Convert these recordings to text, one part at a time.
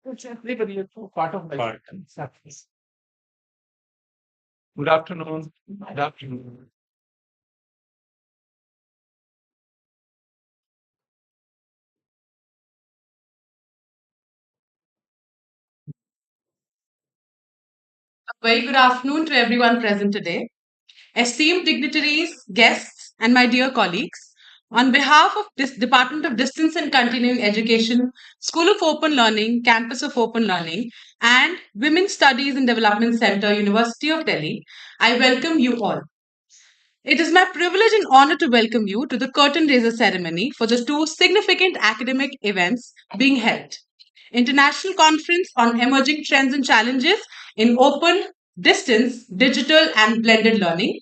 It's everybody is part of my part. Exactly. Good afternoon. Good afternoon. Very good afternoon to everyone present today. Esteemed dignitaries, guests, and my dear colleagues, on behalf of this Department of Distance and Continuing Education, School of Open Learning, Campus of Open Learning, and Women's Studies and Development Center, University of Delhi, I welcome you all. It is my privilege and honor to welcome you to the curtain raiser ceremony for the two significant academic events being held. International Conference on Emerging Trends and Challenges in Open, Distance, Digital and Blended Learning,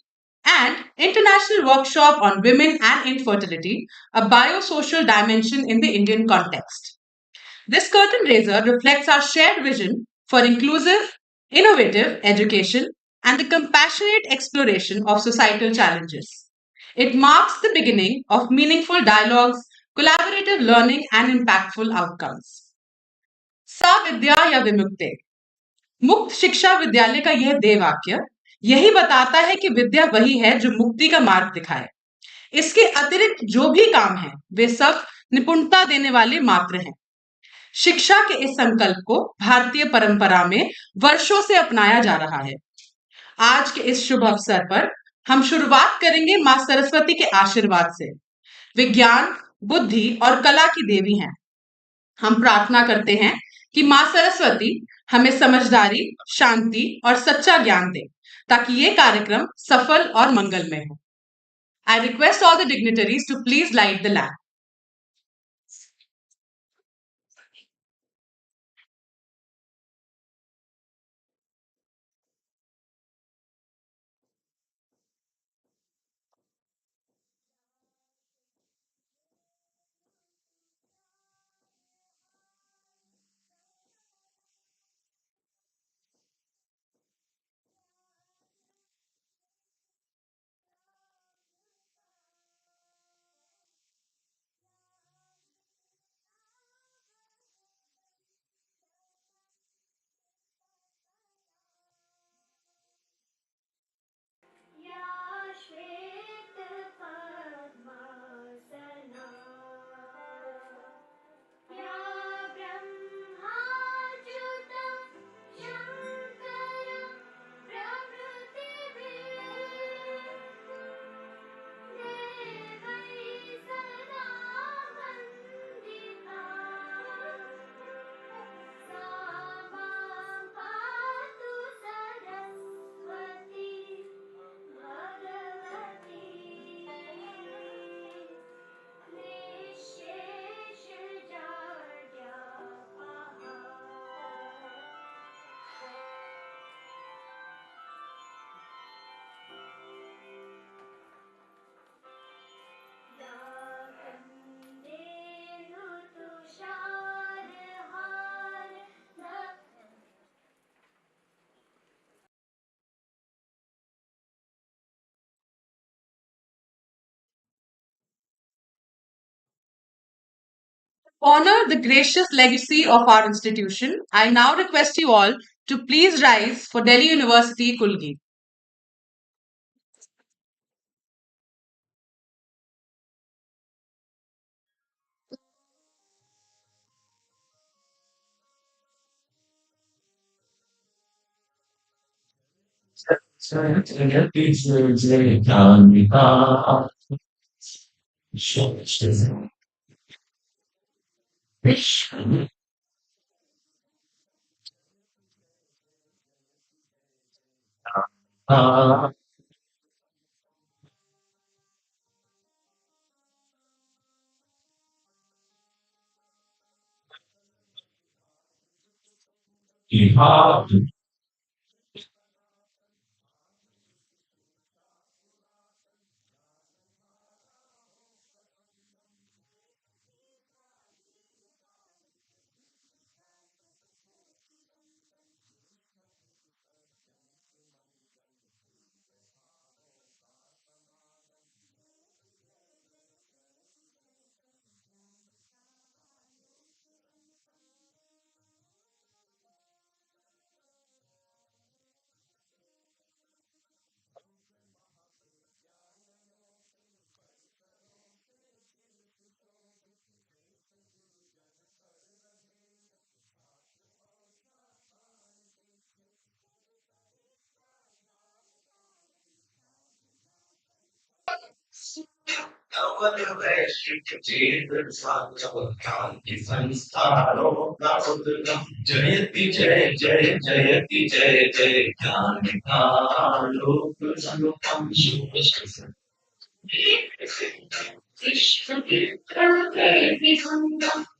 and International Workshop on Women and Infertility, a biosocial dimension in the Indian context. This curtain raiser reflects our shared vision for inclusive, innovative education and the compassionate exploration of societal challenges. It marks the beginning of meaningful dialogues, collaborative learning, and impactful outcomes. सा विद्या या विमुक्ते मुक्त शिक्षा विद्यालय का यह देव वाक्य यही बताता है कि विद्या वही है जो मुक्ति का मार्ग दिखाए। इसके अतिरिक्त जो भी काम है वे सब निपुणता देने वाले मात्र हैं। शिक्षा के इस संकल्प को भारतीय परंपरा में वर्षों से अपनाया जा रहा है। आज के इस शुभ अवसर पर हम शुरुआत करेंगे मां सरस्वती के आशीर्वाद से। विज्ञान, बुद्धि और कला की देवी हैं। हम प्रार्थना करते हैं कि मां सरस्वती हमें समझदारी, शांति और सच्चा ज्ञान दे ताकि ये कार्यक्रम सफल और मंगलमय हो। I request all the dignitaries to please light the lamp. या श्वेतपद्मासना या ब्रह्माच्युतं शङ्करं प्रभृतिभिः देवैः सदा वन्दिता सा मां पातु सरस्वती भगवती या कन्देन्दुतुषारहार Honor the gracious legacy of our institution. I now request you all to please rise for Delhi University Kulgi. जयति जय जय जयति जय जय ज्ञानिकालोक अनुपम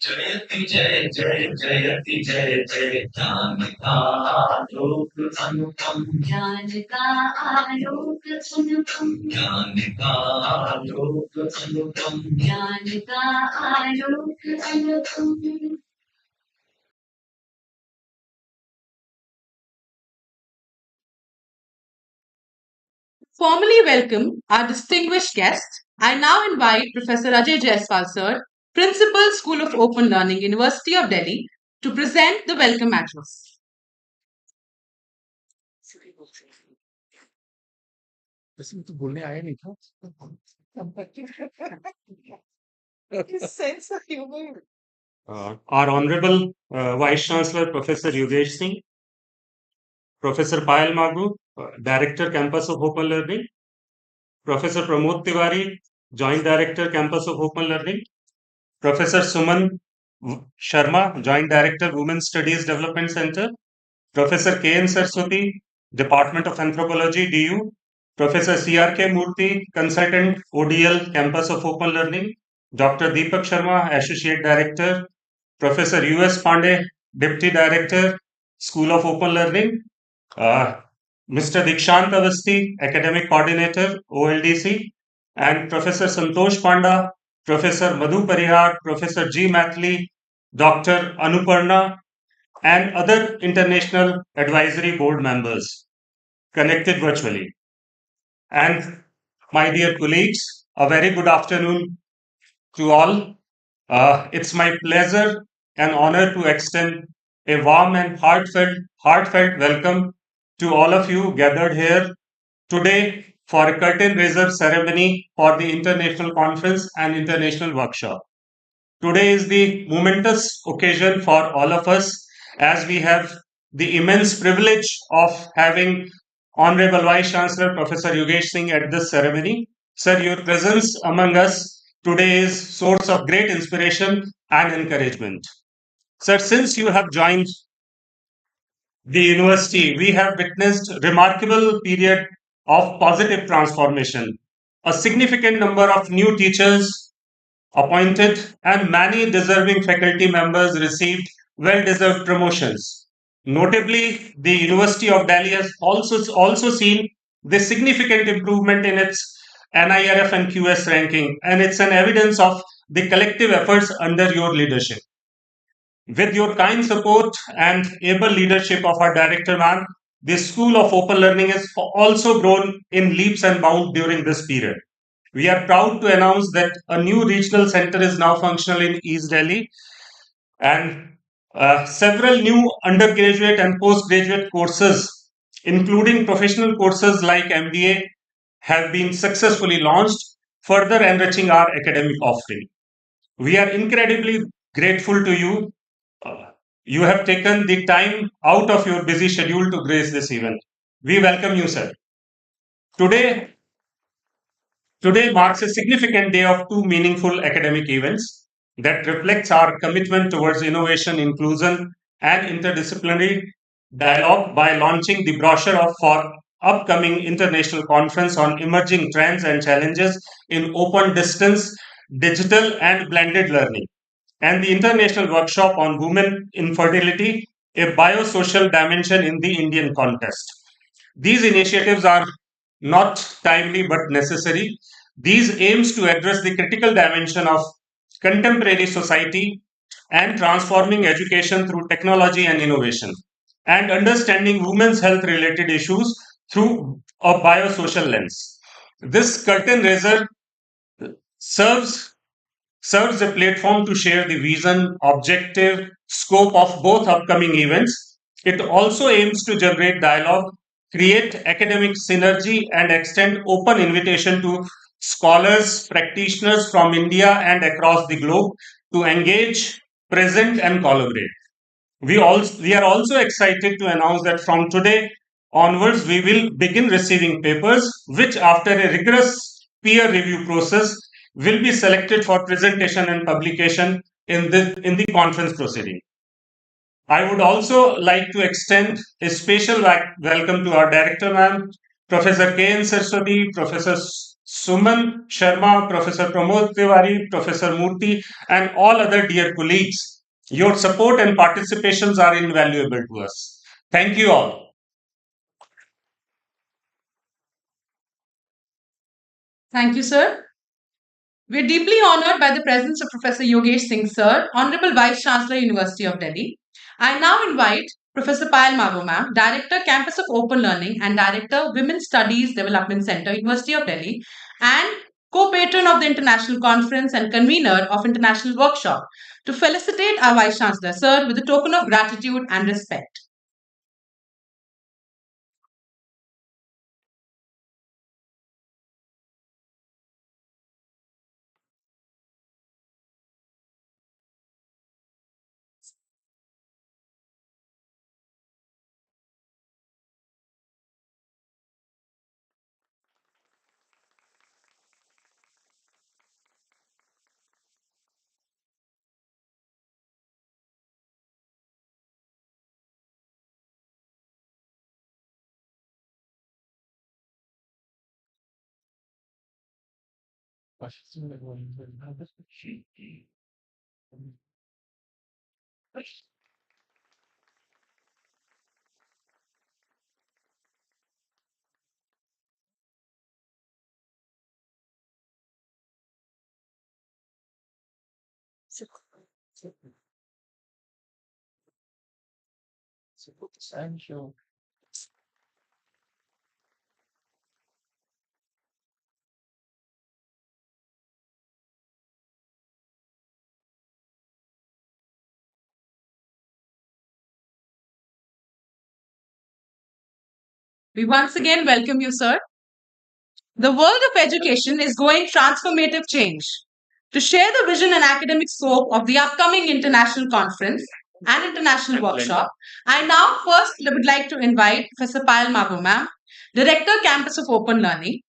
जयति जय जय जयति जय जय ज्ञानिकालोक अनुपम ज्ञान का आलोक अनुपम ज्ञानिकालोक अनुपम ज्ञान का आलोक अनुपम Formally welcome our distinguished guest. I now invite Professor Ajay Jaiswal sir, Principal, School of Open Learning, University of Delhi, to present the welcome address. वैसे तो बोलने आया नहीं था sense of humor. Our Honorable Vice Chancellor Professor Yogesh Singh, Professor Payal Magu, Director Campus of Open Learning, Professor Pramod Tiwari, Joint Director Campus of Open Learning, Professor Suman Sharma, Joint Director Women's Studies Development Center, Professor K.N. Saraswati, Department of Anthropology, DU, Professor C.R.K. Murthy, Consultant ODL Campus of Open Learning, Dr. Deepak Sharma, Associate Director, Professor U.S. Pandey, Deputy Director, School of Open Learning, Mr. Dikshant Avasti, Academic Coordinator, OLDC, and Professor Santosh Panda, Professor Madhu Parihar, Professor G. Mathli, Dr. Anuparna, and other international advisory board members connected virtually. And my dear colleagues, a very good afternoon to all. It's my pleasure and honor to extend a warm and heartfelt welcome to all of you gathered here today for a curtain raiser ceremony for the International Conference and International Workshop. Today is the momentous occasion for all of us as we have the immense privilege of having Honorable Vice Chancellor Professor Yogesh Singh at this ceremony. Sir, your presence among us today is source of great inspiration and encouragement. Sir, since you have joined the university, we have witnessed remarkable period of positive transformation. A significant number of new teachers appointed and many deserving faculty members received well-deserved promotions. Notably, the University of Delhi has also seen the significant improvement in its NIRF and QS ranking, and it's an evidence of the collective efforts under your leadership. With your kind support and able leadership of our director ma'am, the School of Open Learning has also grown in leaps and bounds during this period. We are proud to announce that a new regional center is now functional in East Delhi, and several new undergraduate and postgraduate courses, including professional courses like MBA, have been successfully launched, further enriching our academic offering. We are incredibly grateful to you. You have taken the time out of your busy schedule to grace this event. We welcome you, sir. Today marks a significant day of two meaningful academic events that reflects our commitment towards innovation, inclusion, and interdisciplinary dialogue by launching the brochure for upcoming international conference on emerging trends and challenges in open distance, digital, and blended learning, and the international workshop on women infertility, a biosocial dimension in the Indian context. These initiatives are not timely but necessary. These aims to address the critical dimension of contemporary society and transforming education through technology and innovation, and understanding women's health related issues through a biosocial lens. This curtain raiser serves a platform to share the vision, objective, scope of both upcoming events. It also aims to generate dialogue, create academic synergy, and extend open invitation to scholars, practitioners from India and across the globe to engage, present, and collaborate. We are also excited to announce that from today onwards, we will begin receiving papers, which after a rigorous peer review process will be selected for presentation and publication in the conference proceeding. I would also like to extend a special welcome to our director, ma'am, Professor K.N. Saraswati, Professor Suman Sharma, Professor Pramod Tiwari, Professor Murthy, and all other dear colleagues. Your support and participations are invaluable to us. Thank you all. Thank you, sir. We're deeply honored by the presence of Professor Yogesh Singh, sir, Honorable Vice Chancellor, University of Delhi. I now invite Professor Payal Mago, ma'am, Director, Campus of Open Learning and Director, Women's Studies Development Center, University of Delhi, and co-patron of the International Conference and convener of International Workshop, to felicitate our Vice Chancellor, sir, with a token of gratitude and respect. Thank you. We once again welcome you, sir. The world of education is going transformative change. To share the vision and academic scope of the upcoming international conference and international workshop, I now first would like to invite Professor Payal Mago, ma'am, Director, Campus of Open Learning,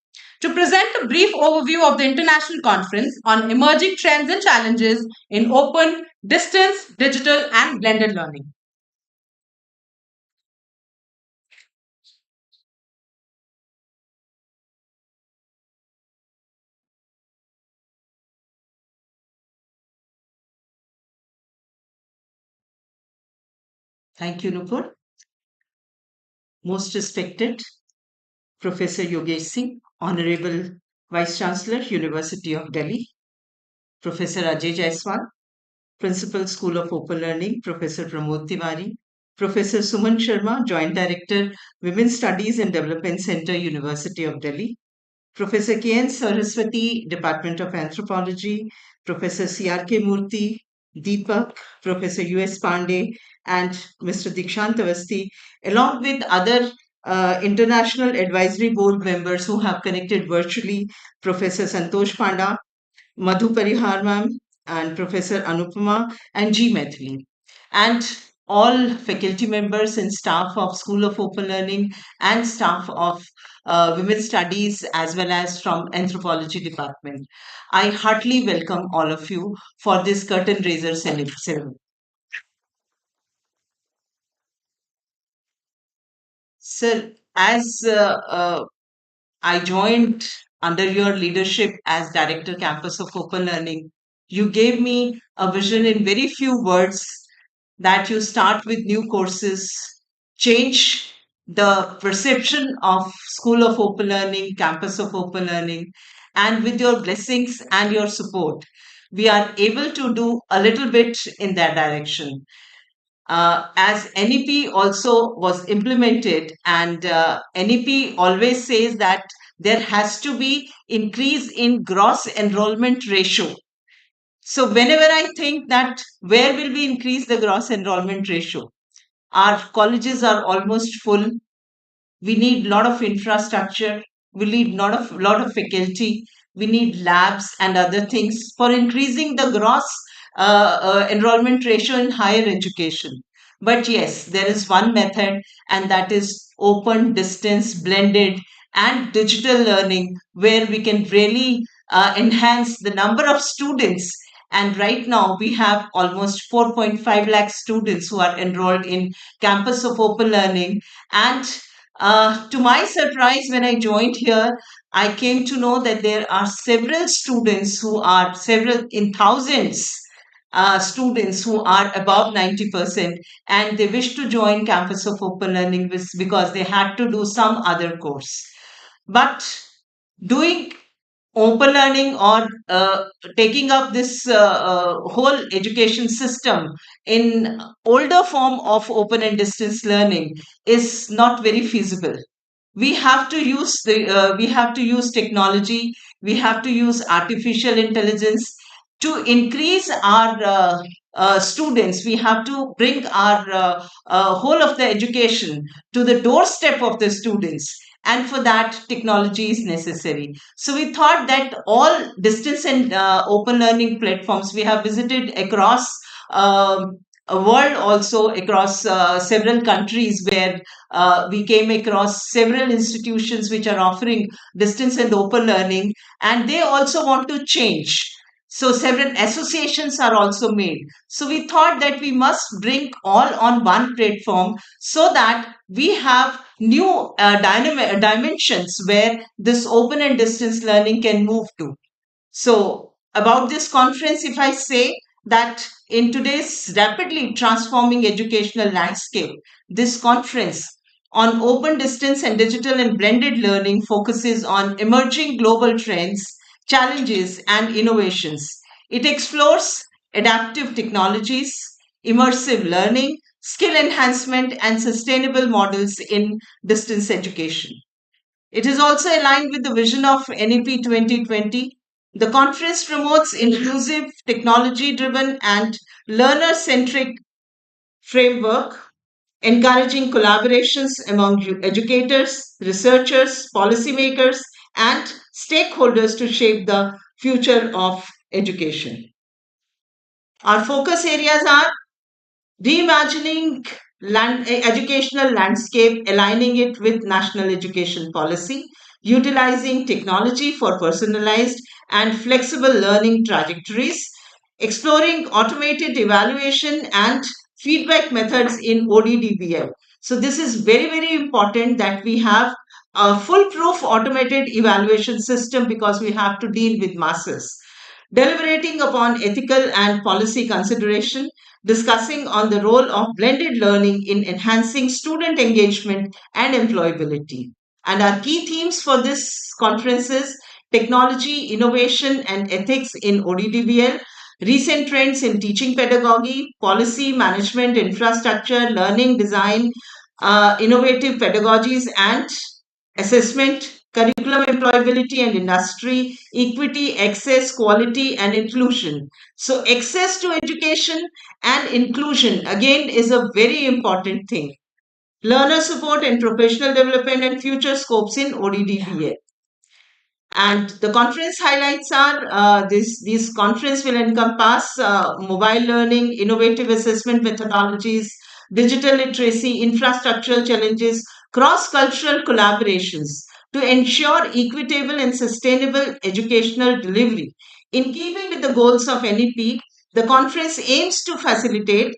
to present a brief overview of the international conference on emerging trends and challenges in open, distance, digital, and blended learning. Thank you, Nupur. Most respected Professor Yogesh Singh, Honorable Vice Chancellor, University of Delhi, Professor Ajay Jaiswal, Principal School of Open Learning, Professor Pramod Tiwari, Professor Suman Sharma, Joint Director, Women's Studies and Development Center, University of Delhi, Professor K.N. Saraswati, Department of Anthropology, Professor C.R.K. Murthy, Deepak, Professor U.S. Pandey, and Mr. Dikshant Avasti, along with other international advisory board members who have connected virtually, Professor Santosh Panda, Madhu Parihar ma'am, and Professor Anupama, and G. Maithili, and all faculty members and staff of School of Open Learning and staff of Women's Studies as well as from Anthropology Department. I heartily welcome all of you for this curtain raiser ceremony. Sir, as I joined under your leadership as Director Campus of Open Learning, you gave me a vision in very few words that you start with new courses, change the perception of School of Open Learning, Campus of Open Learning, and with your blessings and your support, we are able to do a little bit in that direction. As NEP also was implemented, and NEP always says that there has to be increase in gross enrollment ratio. So whenever I think that where will we increase the gross enrollment ratio? Our colleges are almost full. We need a lot of infrastructure. We need lot of faculty. We need labs and other things for increasing the gross enrollment ratio in higher education. But yes, there is one method, and that is open, distance, blended, and digital learning, where we can really enhance the number of students. And right now, we have almost 4.5 lakh students who are enrolled in Campus of Open Learning. And to my surprise, when I joined here, I came to know that there are several students who are several in thousands. Students who are above 90%, and they wish to join Campus of Open Learning because they had to do some other course. But doing open learning or taking up this whole education system in older form of open and distance learning is not very feasible. We have to use technology, we have to use artificial intelligence to increase our students. We have to bring our whole of the education to the doorstep of the students, and for that technology is necessary. So we thought that all distance and open learning platforms, we have visited across a world, also across several countries, where we came across several institutions which are offering distance and open learning, and they also want to change. So several associations are also made. So we thought that we must bring all on one platform so that we have new dimensions where this open and distance learning can move to. So, about this conference, if I say that in today's rapidly transforming educational landscape, this conference on open distance and digital and blended learning focuses on emerging global trends, challenges, and innovations. It explores adaptive technologies, immersive learning, skill enhancement, and sustainable models in distance education. It is also aligned with the vision of NEP 2020. The conference promotes inclusive, technology driven, and learner centric framework, encouraging collaborations among educators, researchers, policymakers, and stakeholders to shape the future of education. Our focus areas are reimagining educational landscape, aligning it with national education policy, utilizing technology for personalized and flexible learning trajectories, exploring automated evaluation and feedback methods in ODDBL. So this is very, very important that we have a foolproof automated evaluation system, because we have to deal with masses. Deliberating upon ethical and policy consideration, discussing on the role of blended learning in enhancing student engagement and employability. And our key themes for this conference is technology, innovation, and ethics in ODDBL, recent trends in teaching pedagogy, policy, management, infrastructure, learning design, innovative pedagogies and assessment, curriculum employability and industry, equity, access, quality, and inclusion. So, access to education and inclusion again is a very important thing. Learner support and professional development and future scopes in ODDBA. And the conference highlights are this conference will encompass mobile learning, innovative assessment methodologies, digital literacy, infrastructural challenges, cross cultural collaborations to ensure equitable and sustainable educational delivery. In keeping with the goals of NEP, the conference aims to facilitate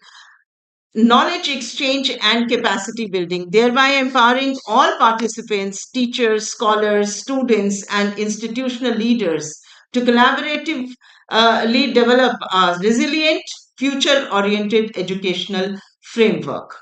knowledge exchange and capacity building, thereby empowering all participants, teachers, scholars, students, and institutional leaders to collaboratively develop a resilient, future oriented educational framework.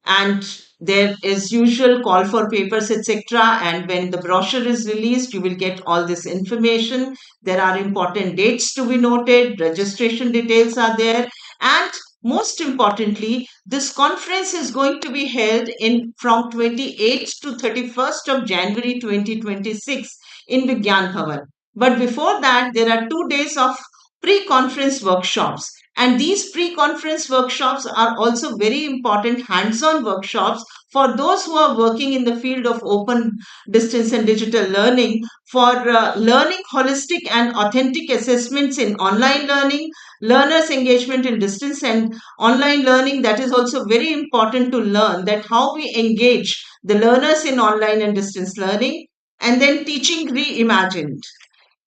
And there is usual call for papers, etc., and when the brochure is released, you will get all this information. There are important dates to be noted, registration details are there, and most importantly, this conference is going to be held in from 28th to 31st of January 2026 in Vigyan Bhavan. But before that, there are 2 days of pre-conference workshops, and these pre-conference workshops are also very important hands-on workshops for those who are working in the field of open distance and digital learning, for learning holistic and authentic assessments in online learning, learners engagement in distance and online learning. That is also very important to learn that how we engage the learners in online and distance learning, and then teaching reimagined.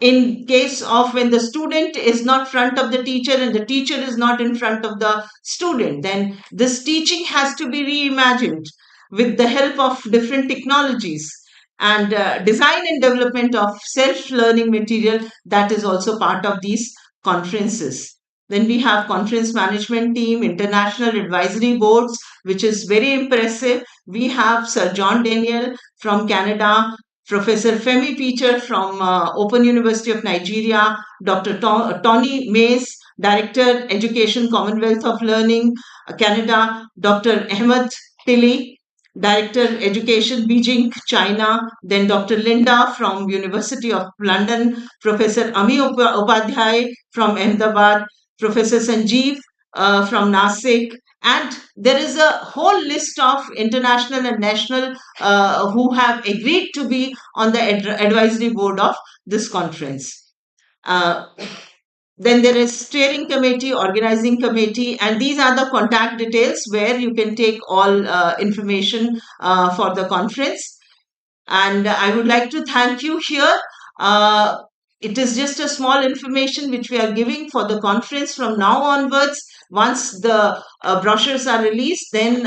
In case of when the student is not front of the teacher and the teacher is not in front of the student, then this teaching has to be reimagined with the help of different technologies, and design and development of self-learning material, that is also part of these conferences. Then we have conference management team, international advisory boards, which is very impressive. We have Sir John Daniel from Canada, Professor Femi Peter from Open University of Nigeria, Dr. Tony Mays, Director Education Commonwealth of Learning, Canada, Dr. Ahmed Tili, Director Education Beijing, China, then Dr. Linda from University of London, Professor Ami Upadhyay from Ahmedabad, Professor Sanjeev from Nasik, and there is a whole list of international and national who have agreed to be on the advisory board of this conference. Uh, then there is steering committee, organizing committee, and these are the contact details where you can take all information for the conference. And I would like to thank you here. It is just a small information which we are giving for the conference from now onwards. Once the brochures are released, then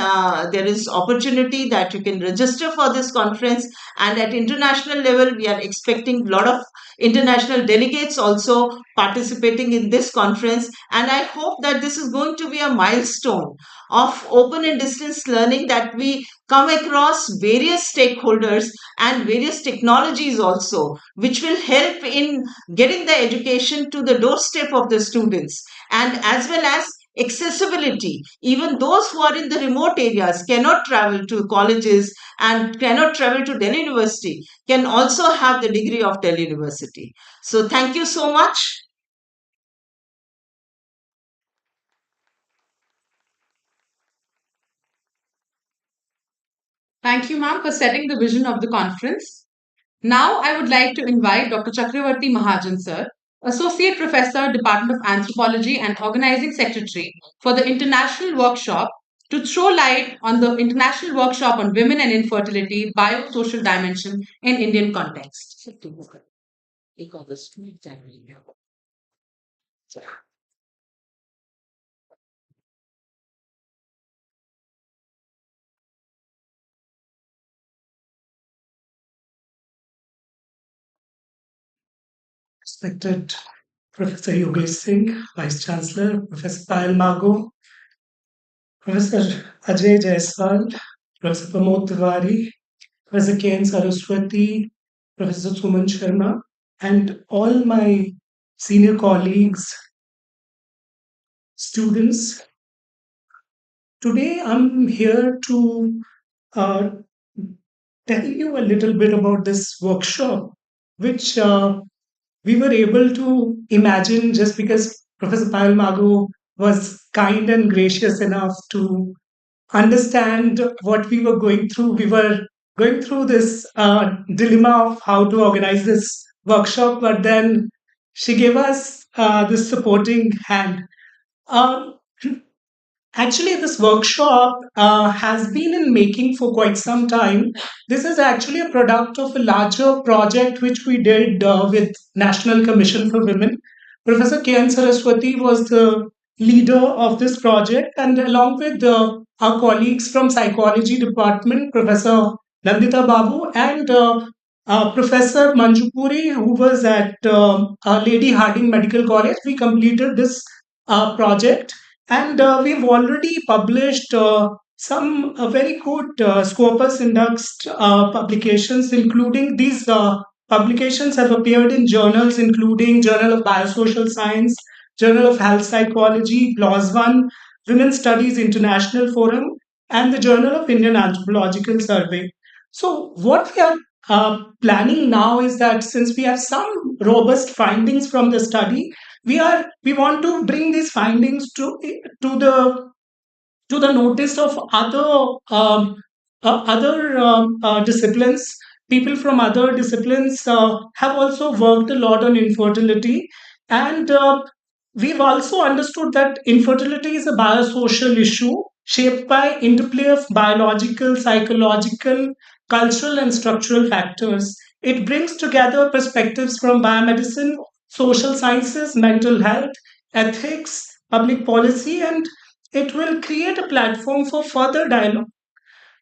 there is opportunity that you can register for this conference. And at international level, we are expecting a lot of international delegates also participating in this conference. And I hope that this is going to be a milestone of open and distance learning, that we come across various stakeholders and various technologies also, which will help in getting the education to the doorstep of the students, and as well as accessibility. Even those who are in the remote areas, cannot travel to colleges and cannot travel to Delhi University, can also have the degree of Delhi University. So thank you so much. Thank you, ma'am, for setting the vision of the conference. Now, I would like to invite Dr. Chakravarti Mahajan, sir, Associate Professor, Department of Anthropology and Organizing Secretary for the International Workshop, to throw light on the International Workshop on Women and Infertility, Biosocial Dimension in Indian Context. Take all the street family. Respected Professor Yogesh Singh, Vice Chancellor, Professor Payal Mago, Professor Ajay Jaiswal, Professor Pramod Tiwari, Professor K.N. Saraswati, Professor Suman Sharma, and all my senior colleagues, students. Today I'm here to uh, tell you a little bit about this workshop, which we were able to imagine just because Professor Payal Mago was kind and gracious enough to understand what we were going through. We were going through this dilemma of how to organize this workshop, but then she gave us this supporting hand. Um, Actually, this workshop has been in making for quite some time. This is actually a product of a larger project which we did with National Commission for Women. Professor K.N. Saraswati was the leader of this project, and along with our colleagues from psychology department, Professor Nandita Babu and Professor Manjupuri, who was at Lady Harding Medical College, we completed this project, and we've already published some very good Scopus indexed publications, including these publications have appeared in journals including Journal of Biosocial Science, Journal of Health Psychology, PLOS One, Women's Studies International Forum, and the Journal of Indian Anthropological Survey. So what we are planning now is that since we have some robust findings from the study, we want to bring these findings to the notice of other disciplines. People from other disciplines have also worked a lot on infertility, and we've also understood that infertility is a biosocial issue, shaped by interplay of biological, psychological, cultural, and structural factors. It brings together perspectives from biomedicine, social sciences, mental health, ethics, public policy, and it will create a platform for further dialogue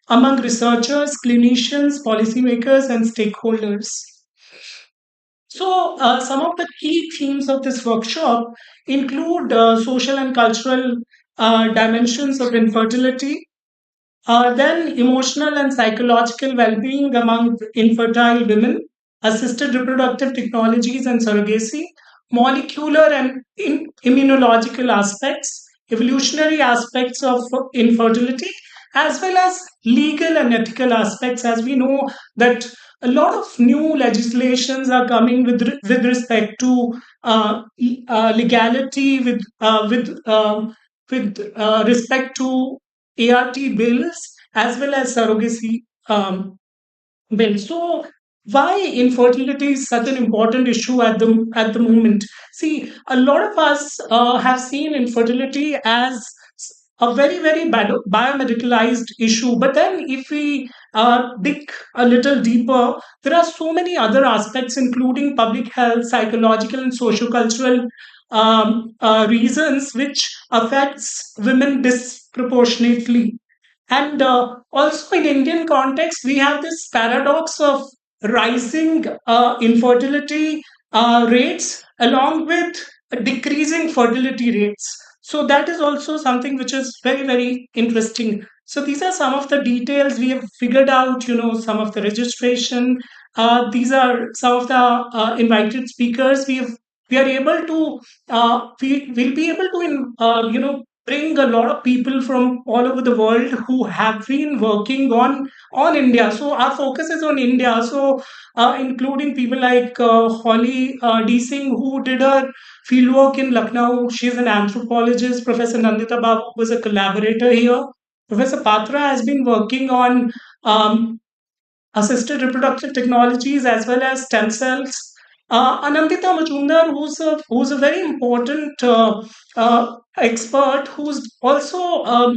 among researchers, clinicians, policymakers, and stakeholders. So, some of the key themes of this workshop include social and cultural dimensions of infertility, then emotional and psychological well-being among infertile women, assisted reproductive technologies and surrogacy, molecular and immunological aspects, evolutionary aspects of infertility, as well as legal and ethical aspects. As we know that a lot of new legislations are coming with respect to legality, with respect to ART bills as well as surrogacy bill. So why infertility is such an important issue at the moment? See, a lot of us have seen infertility as a very biomedicalized issue. But then, if we dig a little deeper, there are so many other aspects, including public health, psychological, and sociocultural reasons, which affects women disproportionately. And also in Indian context, we have this paradox of rising infertility rates along with decreasing fertility rates. So that is also something which is very interesting. So these are some of the details we have figured out. Some of the registration. These are some of the invited speakers. We are able to we will be able to bring a lot of people from all over the world who have been working on India. So our focus is on India. So including people like Holly D. Singh, who did her fieldwork in Lucknow. She's an anthropologist. Professor Nandita Babu was a collaborator here. Professor Patra has been working on assisted reproductive technologies as well as stem cells. Anandita Majumdar, who's a very important expert, who's also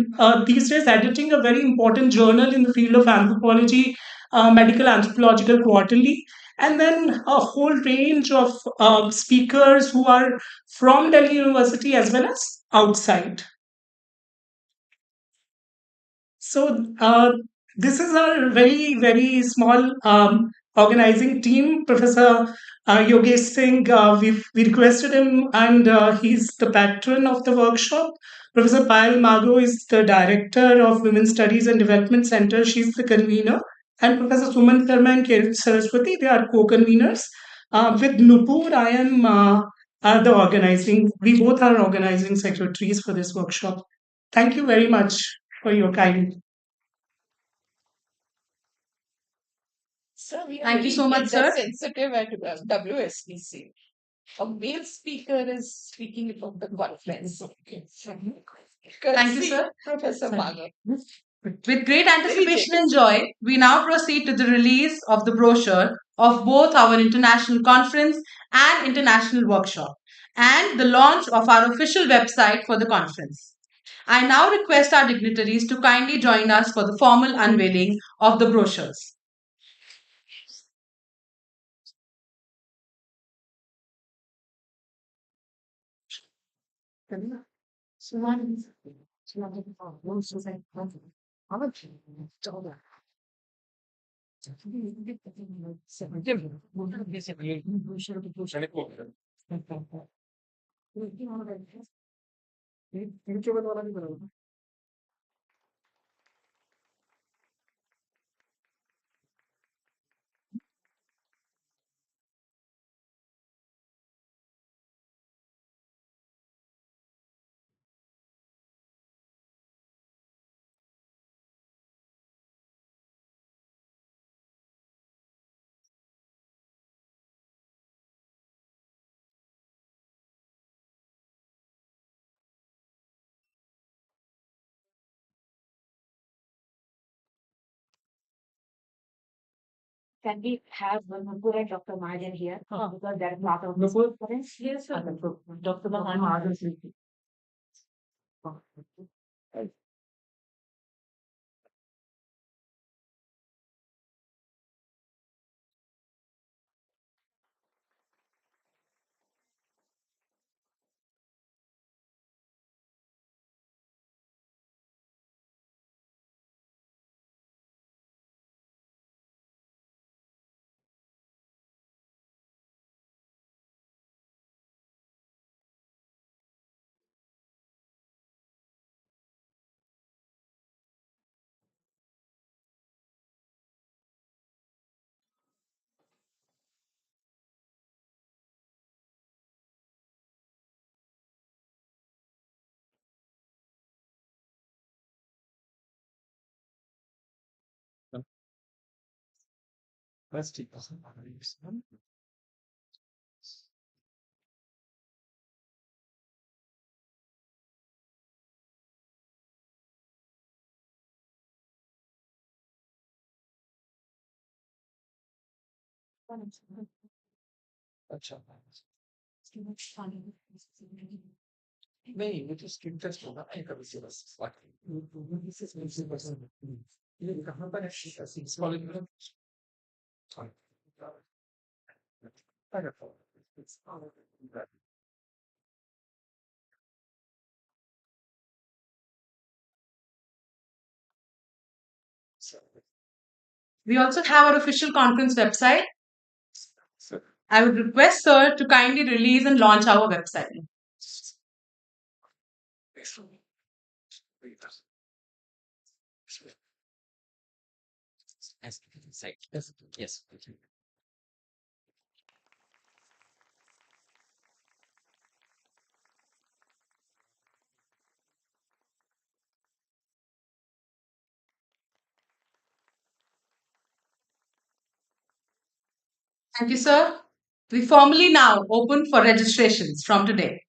these days editing a very important journal in the field of anthropology, Medical Anthropological Quarterly, and then a whole range of speakers who are from Delhi University as well as outside. So this is our very small organizing team. Professor Yogesh Singh, we requested him, and he's the patron of the workshop. Professor Payal Magro is the director of Women's Studies and Development Center. She's the convener, and Professor Suman Sharma and Kirit Saraswati, they are co-conveners. With Nupur, I am the organizing. We both are organizing secretaries for this workshop. Thank you very much for your kind. So we are Thank you very so much, gender sir. sensitive at WSBC. A male speaker is speaking about the conference. Thank you, sir. Professor Magar. With great anticipation and joy, we now proceed to the release of the brochure of both our international conference and international workshop, and the launch of our official website for the conference. I now request our dignitaries to kindly join us for the formal unveiling of the brochures. Can we have Nupur and Dr. Mahajan here? Because they're part of this conference. Yes, sir. Dr. Mahajan. We also have our official conference website. I would request Sir to kindly release and launch our website. Thank you, sir. We formally now open for registrations from today.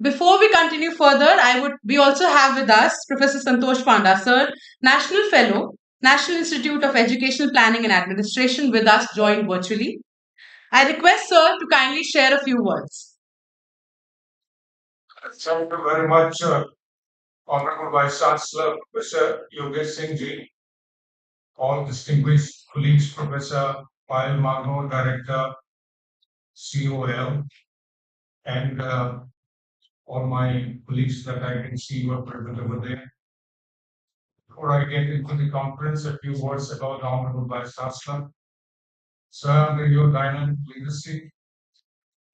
Before we continue further, we also have with us Professor Santosh Panda, sir, National Fellow, National Institute of Educational Planning and Administration, with us joined virtually. I request sir to kindly share a few words. Thank you very much, Honorable Vice Chancellor, Professor Yogesh Singh Ji, all distinguished colleagues, Professor Payal Magno, Director, COL, and all my colleagues that I can see were present over there. Before I get into the conference, a few words about the Honorable Vice Chancellor. Sir, under your dynamic leadership,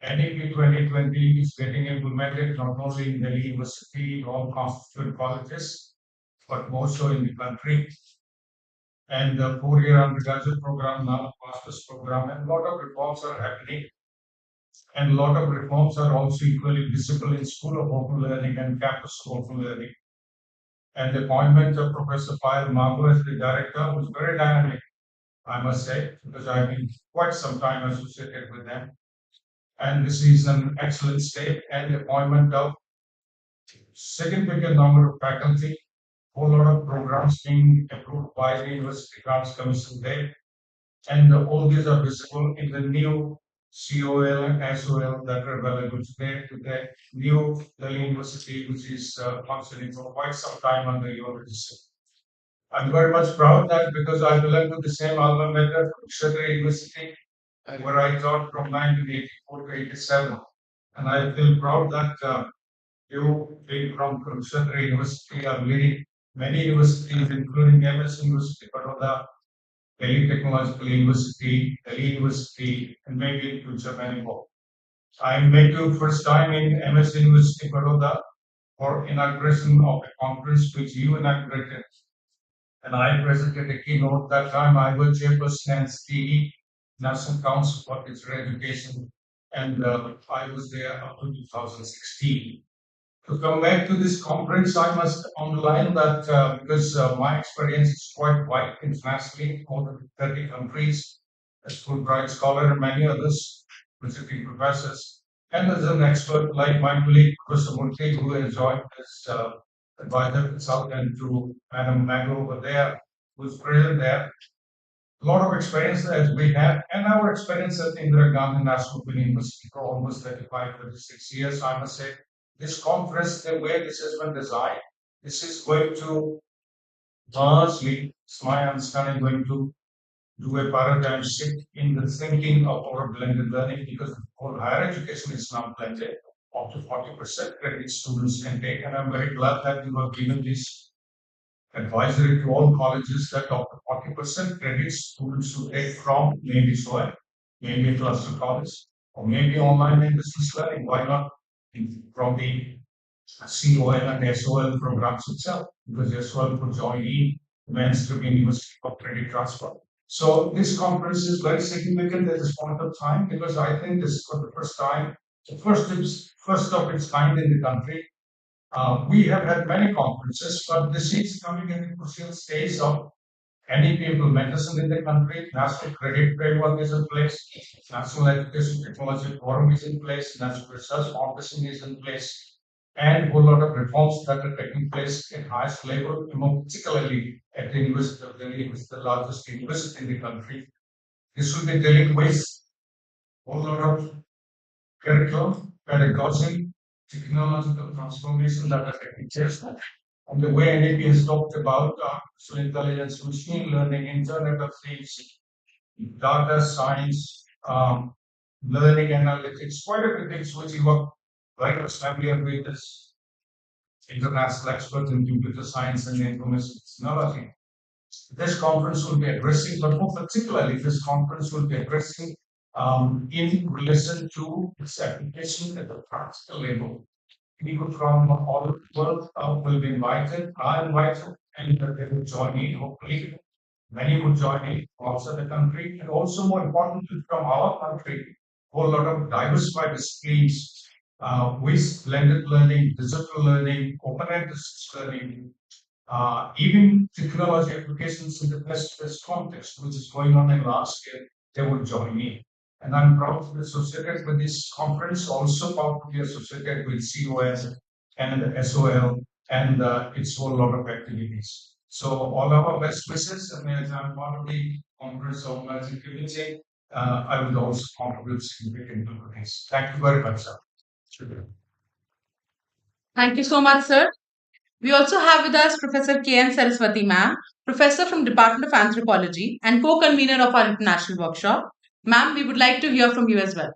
NEP 2020 is getting implemented not only in Delhi University, all constituent colleges, but more so in the country. And the 4-year undergraduate program, now master's program, and a lot of reforms are happening. And a lot of reforms are also equally visible in School of Open Learning and Campus of Open Learning. And the appointment of Professor Payal Mago as the director was very dynamic, I must say, because I've been quite some time associated with them. And this is an excellent step, and the appointment of significant number of faculty, whole lot of programs being approved by the University Grants Commission there. And all these are visible in the new COL and SOL that are available today to the new Delhi University, which is functioning for quite some time under your leadership. I'm very much proud that because I belong to the same alma mater, Brochure University, where I taught from 1984 to 87. And I feel proud that you being from Brochure University are leading many universities, including MS University, Baroda, Delhi Technological University, Delhi University, and maybe in future many more. I met you first time in MS University, Baroda, for inauguration of a conference which you inaugurated. And I presented a keynote. That time I was chairperson and CE, National Council for Teacher Education, and I was there up to 2016. To come back to this conference, I must underline that because my experience is quite wide internationally, more than 30 countries, as Fulbright scholar and many others, visiting professors, and as an expert like my colleague Professor Murthy, who has joined as advisor consultant to Madam Mago over there, who's present there. A lot of experience as we have, and our experience at Indira Gandhi National Open University for almost 35, 36 years, I must say. This conference, the way this has been designed, this is going to largely, it's my understanding, going to do a paradigm shift in the thinking of our blended learning because all higher education is now blended. Up to 40% credit students can take, and I'm very glad that you have given this advisory to all colleges that up to 40% credit students should take from maybe SOA, maybe a cluster college, or maybe online and distance learning. Why not from the COL and SOL programs itself? Because SOL could join in mainstream university for credit transfer. So this conference is very significant at this point of time because I think this is for the first time, the first of its kind in the country. We have had many conferences, but this is coming at a crucial stage of NEP implementation in the country, national credit framework is in place, national education technology forum is in place, national research foundation is in place, and a whole lot of reforms that are taking place at highest level, particularly at the University of Delhi, which is the largest university in the country. This will be dealing with a whole lot of curriculum, pedagogy, technological transformation that are taking place. And the way NLP has talked about artificial intelligence, machine learning, Internet of Things, data science, learning analytics, quite a few things which you are very much familiar with as international expert in computer science and information technology. This conference will be addressing, but more particularly, this conference will be addressing in relation to its application at the practical level. People from all over the world will be invited, are invited, and they will join in. Hopefully, many will join in outside the country, and also more importantly, from our country, a whole lot of diversified streams with blended learning, digital learning, open-ended distance learning, even technology applications in the best context, which is going on in large scale, they will join in. And I'm proud to be associated with this conference, also proud to be associated with COS and SOL and its whole lot of activities. So all our best wishes, and as I'm part of the conference organizing committee, I will also contribute significantly to this. Thank you very much, sir. Thank you so much, sir. We also have with us Professor K.N. Saraswati ma'am, professor from Department of Anthropology and co-convener of our international workshop. Ma'am, we would like to hear from you as well.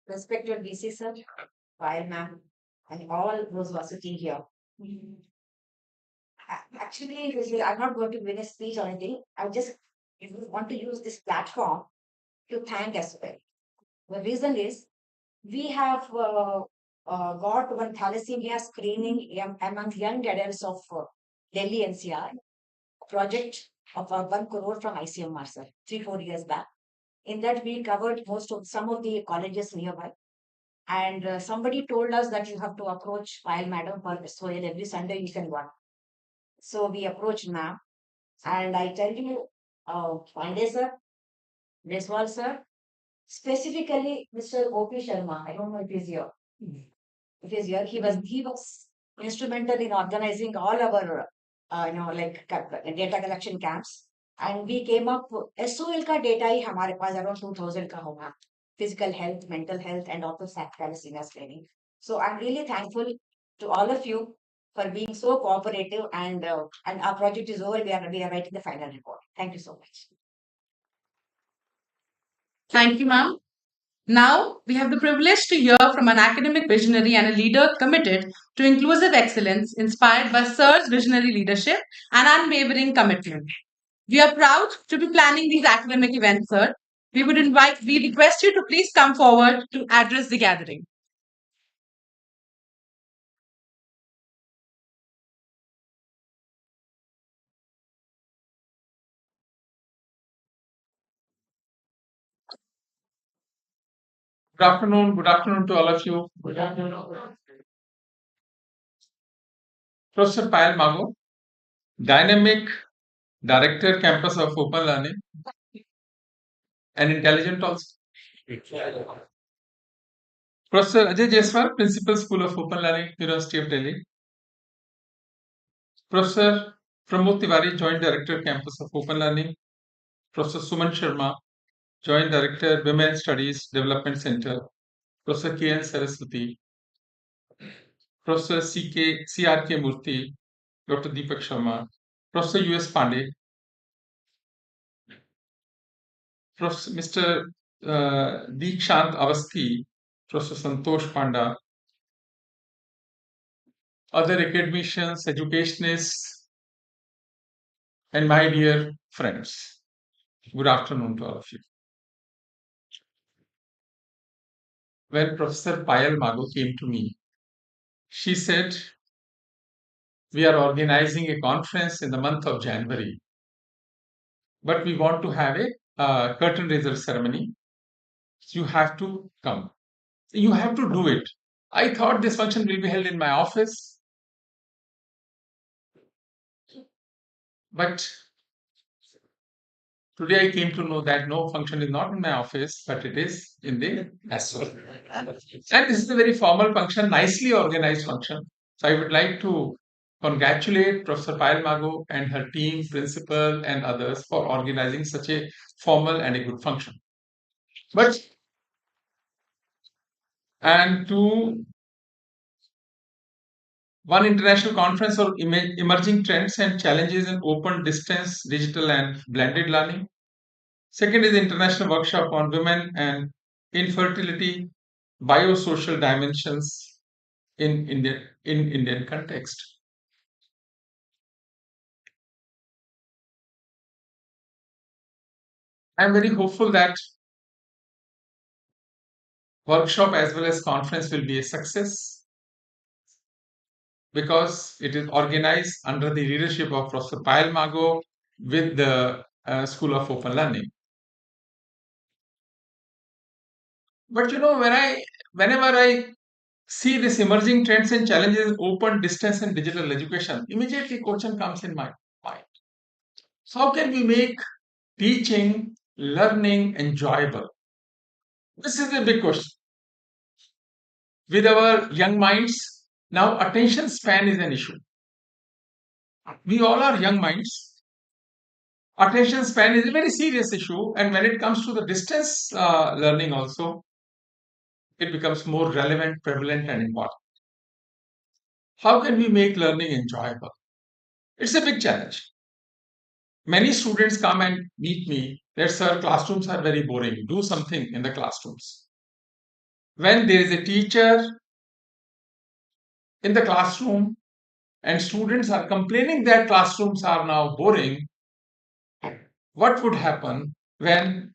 Respected VC sir, Payal ma'am, and all those who are sitting here. Actually, I'm not going to give a speech or anything. I just want to use this platform to thank as well. The reason is we have got one thalassemia screening among young adults of Delhi NCR project of 1 crore from ICMR, sir, 3-4 years back. In that, we covered some of the colleges nearby. And somebody told us that you have to approach Payal madam for SOL every Sunday you can work. So we approached ma'am. And I tell you, Pandey sir, Deswal sir, specifically Mr. O.P. Sharma, I don't know if he's here. If he's here, he was instrumental in organizing all our data collection camps. And we came up SOL का data ही हमारे पास around 2000 का होगा. Physical health, mental health, and also thalassemia screening. So I'm really thankful to all of you for being so cooperative, and our project is over. We are writing the final report. Thank you so much. Thank you, ma'am. Now, we have the privilege to hear from an academic visionary and a leader committed to inclusive excellence, inspired by Sir's visionary leadership and unwavering commitment. We are proud to be planning these academic events, sir. We request you to please come forward to address the gathering. Good afternoon to all of you. Good afternoon. Professor Payal Mago, dynamic director, campus of open learning, and intelligent also. Professor Ajay Jaiswal, Principal School of Open Learning, University of Delhi. Professor Pramod Tiwari, Joint Director, Campus of Open Learning. Professor Suman Sharma, Joint Director, Women Studies Development Center. Professor K.N. Saraswati. Professor C.R.K. Murthy, Dr. Deepak Sharma. Professor U.S. Pandey. Professor Mr. Deekshant Avasthi, Professor Santosh Panda, other academicians, educationists, and my dear friends. Good afternoon to all of you. When Professor Payal Mago came to me, she said, we are organizing a conference in the month of January, but we want to have a curtain raiser ceremony. You have to come. You have to do it. I thought this function will be held in my office, but today I came to know that no, function is not in my office, but it is in the SOL. And this is a very formal function, nicely organized function. So I would like to congratulate Professor Payal Mago and her team, principal, and others for organizing such a formal and a good function. But and to one international conference on emerging trends and challenges in open distance, digital, and blended learning. Second is the international workshop on women and infertility, biosocial dimensions in Indian context. I am very hopeful that workshop as well as conference will be a success because it is organized under the leadership of Professor Payal Mago with the School of Open Learning. But whenever I see this emerging trends and challenges in open distance and digital education, immediately question comes in my mind. So how can we make teaching, learning enjoyable? This is a big question. With our young minds, now attention span is an issue. We all are young minds. Attention span is a very serious issue, and when it comes to the distance learning also, it becomes more relevant, prevalent, and important. How can we make learning enjoyable? It's a big challenge. Many students come and meet me that, sir, classrooms are very boring. Do something in the classrooms. When there is a teacher in the classroom and students are complaining that classrooms are now boring, what would happen when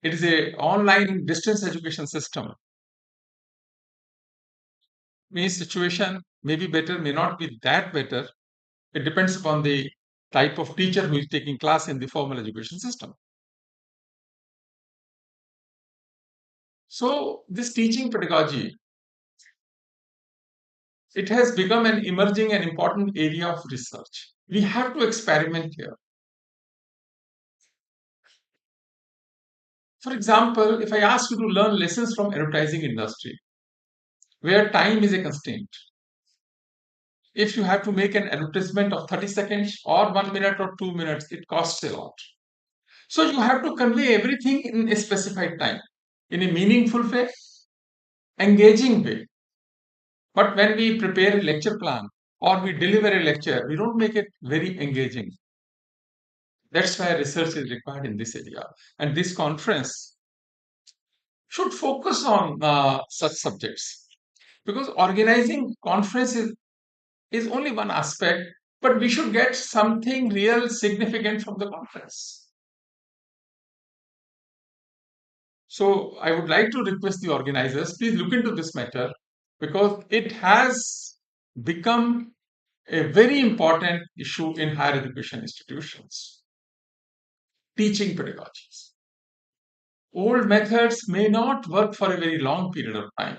it is a online distance education system? Means situation may be better, may not be that better. It depends upon the type of teacher who is taking class in the formal education system. So this teaching pedagogy, it has become an emerging and important area of research. We have to experiment here. For example, if I ask you to learn lessons from advertising industry, where time is a constraint, if you have to make an advertisement of 30 seconds or 1 minute or 2 minutes, it costs a lot. So you have to convey everything in a specified time, in a meaningful way, engaging way. But when we prepare a lecture plan or we deliver a lecture, we don't make it very engaging. That's why research is required in this area. And this conference should focus on such subjects because organizing conferences is only one aspect, but we should get something real significant from the conference. So I would like to request the organizers, please look into this matter because it has become a very important issue in higher education institutions. Teaching pedagogies. Old methods may not work for a very long period of time.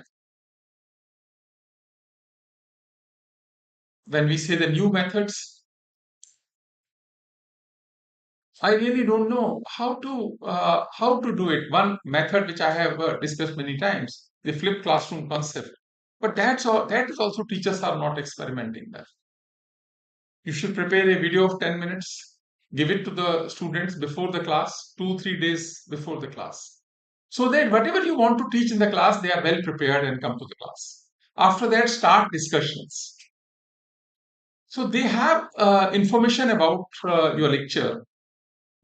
When we say the new methods, I really don't know how to do it. One method which I have discussed many times, the flipped classroom concept. But that is also teachers are not experimenting there. You should prepare a video of 10 minutes, give it to the students before the class, 2-3 days before the class. So that whatever you want to teach in the class, they are well prepared and come to the class. After that, start discussions. So they have information about your lecture.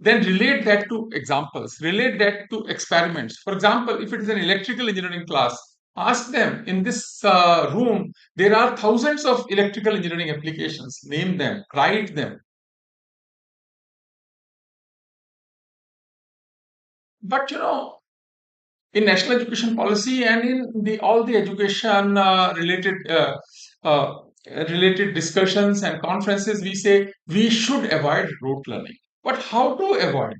Then relate that to examples, relate that to experiments. For example, if it is an electrical engineering class, ask them in this room, there are thousands of electrical engineering applications. Name them, write them. But in national education policy and in all the education related discussions and conferences, we say we should avoid rote learning. But how to avoid?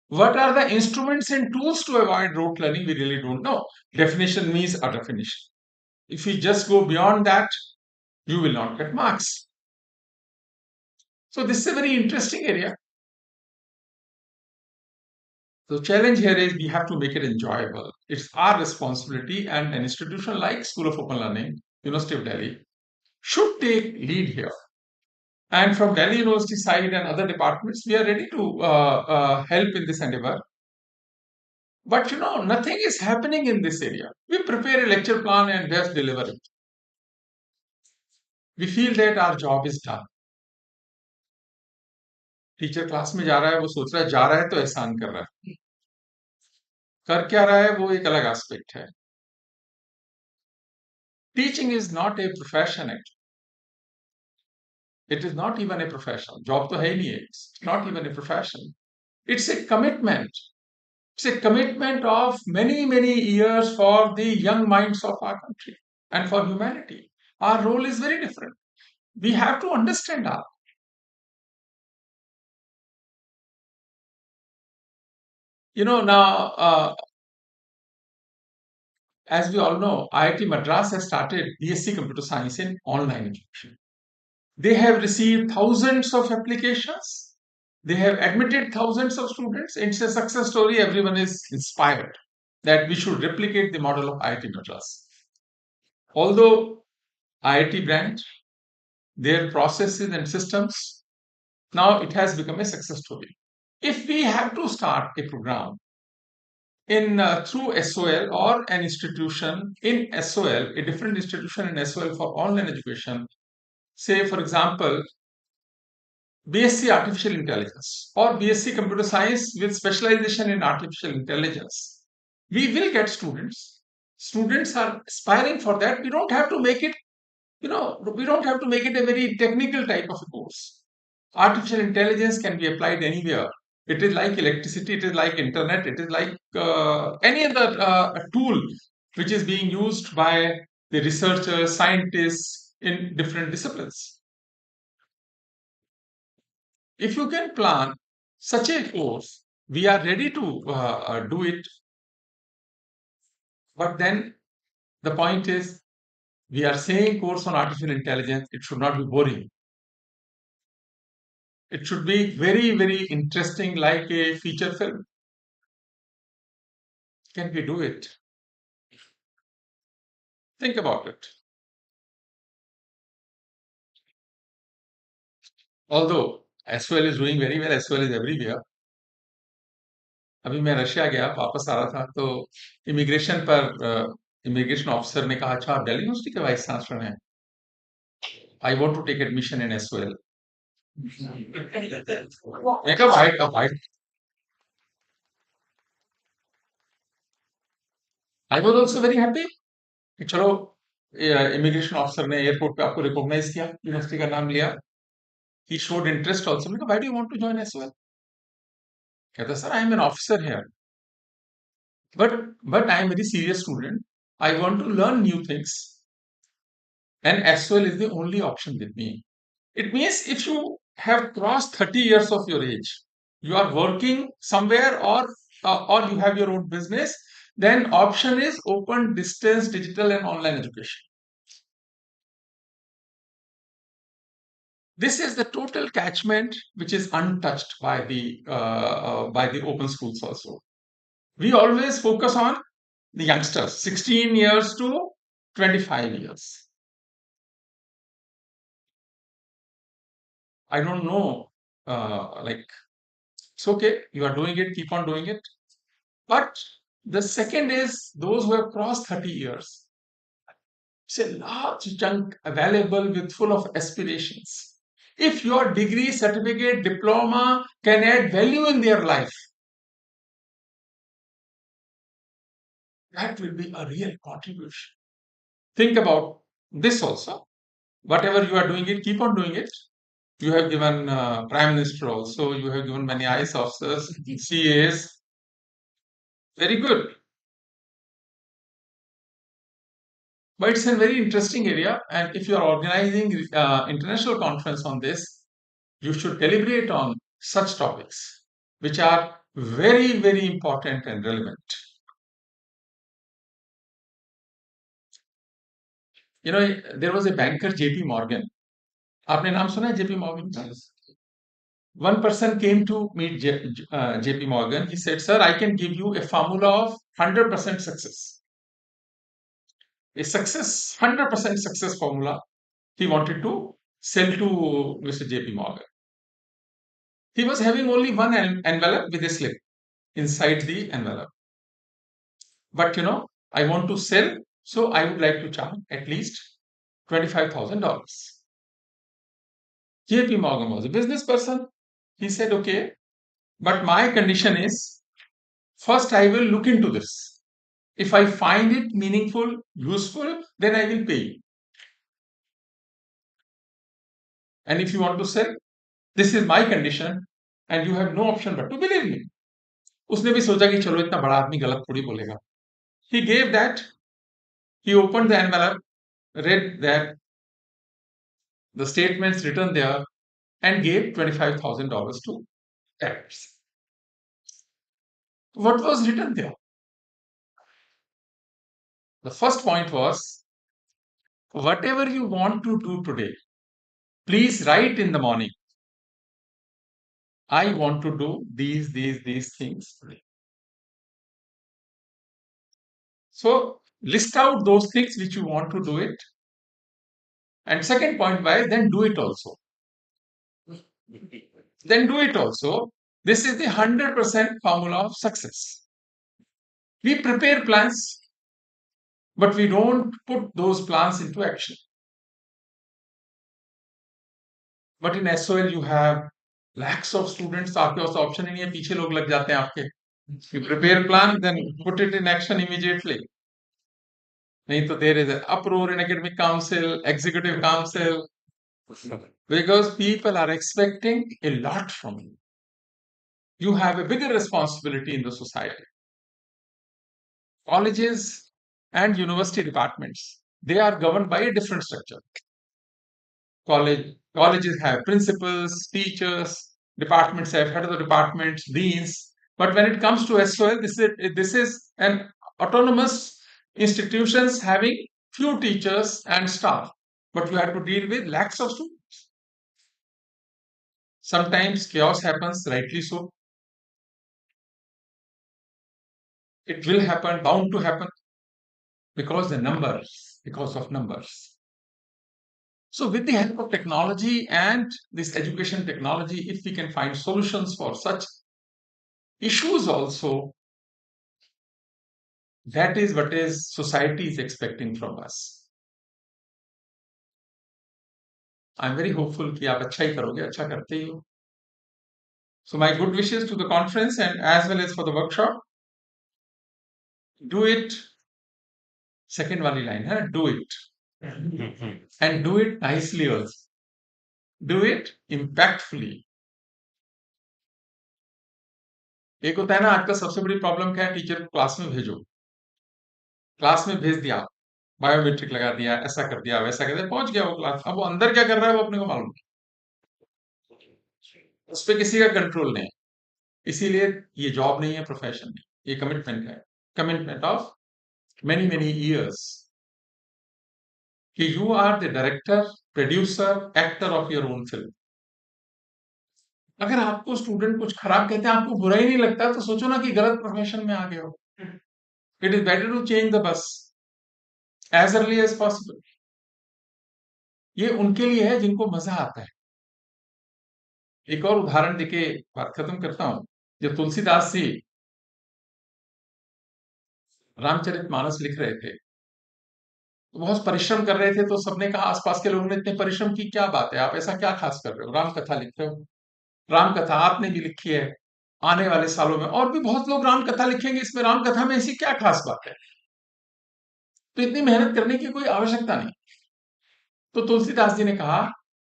What are the instruments and tools to avoid rote learning? We really don't know. Definition means a definition. If you just go beyond that, you will not get marks. So this is a very interesting area. The challenge here is we have to make it enjoyable. It's our responsibility, and an institution like School of Open Learning, University of Delhi, should take lead here. And from Delhi University side and other departments, we are ready to help in this endeavor. But nothing is happening in this area. We prepare a lecture plan and just deliver it. We feel that our job is done. Teacher class में जा रहा है, वो सोच रहा है जा रहा है तो एहसान कर रहा है, कर क्या रहा है वो एक अलग एस्पेक्ट है. Teaching is not a profession actually. It is not even a profession. Job तो है ही नहीं है. It's not even a profession. It's a commitment. It's a commitment of many, many years for the young minds of our country and for humanity. Our role is very different. We have to understand our. Now, as we all know, IIT Madras has started BSc Computer Science in online education. They have received thousands of applications. They have admitted thousands of students. It's a success story. Everyone is inspired that we should replicate the model of IIT Madras. Although IIT brand, their processes and systems, now it has become a success story. If we have to start a program in through SOL or an institution in SOL, a different institution in SOL for online education, say for example, BSc Artificial Intelligence or BSc Computer Science with specialization in Artificial Intelligence, we will get students. Students are aspiring for that. We don't have to make it, we don't have to make it a very technical type of a course. Artificial intelligence can be applied anywhere. It is like electricity, it is like internet, it is like any other tool which is being used by the researchers, scientists in different disciplines. If you can plan such a course, we are ready to do it. But then the point is, we are saying course on artificial intelligence, it should not be boring. It should be very, very interesting, like a feature film. Can we do it? Think about it. Although SOL is doing very well, SOL is everywhere. अभी मैं Russia गया, वापस आ रहा था तो immigration पर immigration officer ने कहा, अच्छा आप दिल्ली यूनिवर्सिटी के वाइस चांसलर हैं, I want to take admission in SOL. मैं कहा भाई I was also very happy कि चलो इमिग्रेशन ऑफिसर ने एयरपोर्ट पे आपको रिकॉग्नाइज किया, यूनिवर्सिटी का नाम लिया. He showed interest also. मैं कहा why do you want to join SOL? कहता sir I am an officer here, but I am very serious student. I want to learn new things, and SOL is the only option with me. It means if you have crossed 30 years of your age, you are working somewhere or you have your own business, then option is open distance digital and online education. This is the total catchment which is untouched by the open schools also. We always focus on the youngsters 16 years to 25 years. I don't know, like, it's okay, you are doing it, keep on doing it. But the second is those who have crossed 30 years. It's a large chunk available with full of aspirations. If your degree, certificate, diploma can add value in their life, that will be a real contribution. Think about this also. Whatever you are doing it, keep on doing it. You have given Prime Minister also, you have given many IAS officers, CAs. Very good. But it's a very interesting area, and if you are organizing international conference on this, you should deliberate on such topics, which are very, very important and relevant. there was a banker, JP Morgan. आपने नाम सुना है JP Morgan का? One person came to meet JP Morgan. He said, "Sir, I can give you a formula of 100% success. A 100% success formula." He wanted to sell to Mr. JP Morgan. He was having only one envelope with a slip inside the envelope. But I want to sell, so I would like to charge at least $25,000. JP Morgan was a business person. He said, "Okay, but my condition is, first I will look into this. If I find it meaningful, useful, then I will pay you. And if you want to sell, this is my condition, and you have no option but to believe me." उसने भी सोचा कि चलो इतना बड़ा आदमी गलत थोड़ी बोलेगा. He gave that. He opened the envelope, read that the statements written there, and gave $25,000 to that person. What was written there? The first point was, whatever you want to do today, please write in the morning. I want to do these things today. So list out those things which you want to do it. And second point was, then do it also. Then do it also. This is the 100% formula of success. We prepare plans, but we don't put those plans into action. But in SOL you have lakhs of students. आपके पास option ही नहीं है, पीछे लोग लग जाते हैं आपके. You prepare plan, then put it in action immediately. नहीं तो there is an uproar in academic council, executive council, because people are expecting a lot from you. You have a bigger responsibility in the society. Colleges and university departments, they are governed by a different structure. Colleges have principals, teachers, departments have head of the departments, deans. But when it comes to SOL, this is an autonomous institutions having few teachers and staff, but you have to deal with lakhs of students. Sometimes chaos happens, rightly so. It will happen, bound to happen, because of numbers. So with the help of technology and this education technology, if we can find solutions for such issues also, that is what is society is expecting from us. I'm very hopeful कि आप अच्छा ही करोगे, अच्छा करते ही हो. So my good wishes to the conference and as well as for the workshop. Do it. Second वाली line है, do it. And do it nicely also. Do it impactfully. एक होता है ना, आजकल सबसे बड़ी प्रॉब्लम क्या है, टीचर को क्लास में भेजो. क्लास में भेज दिया, बायोमेट्रिक लगा दिया, ऐसा कर दिया, वैसा कर दिया, पहुंच गया वो क्लास. अब वो अंदर क्या कर रहा है वो अपने को मालूम नहीं, उस पर किसी का कंट्रोल नहीं. इसीलिए ये जॉब नहीं है, प्रोफेशन नहीं, ये कमिटमेंट है, कमिटमेंट ऑफ many years. कि you are the director, producer, actor of your own film. अगर आपको स्टूडेंट कुछ खराब कहते हैं, आपको बुरा ही नहीं लगता, तो सोचो ना कि गलत प्रोफेशन में आ गए हो. It is better to change the bus as early as possible. ये उनके लिए है जिनको मजा आता है. एक और उदाहरण देके बात खत्म करता हूं. जब तुलसीदास जी रामचरितमानस लिख रहे थे, तो बहुत परिश्रम कर रहे थे, तो सबने कहा, आसपास के लोगों ने, इतने परिश्रम की क्या बात है, आप ऐसा क्या खास कर रहे हो, राम कथा लिख रहे हो. राम कथा आपने भी लिखी है, आने वाले सालों में और भी बहुत लोग राम कथा लिखेंगे, इसमें राम कथा में ऐसी क्या खास बात है, तो इतनी मेहनत करने की कोई आवश्यकता नहीं. तो तुलसीदास जी ने कहा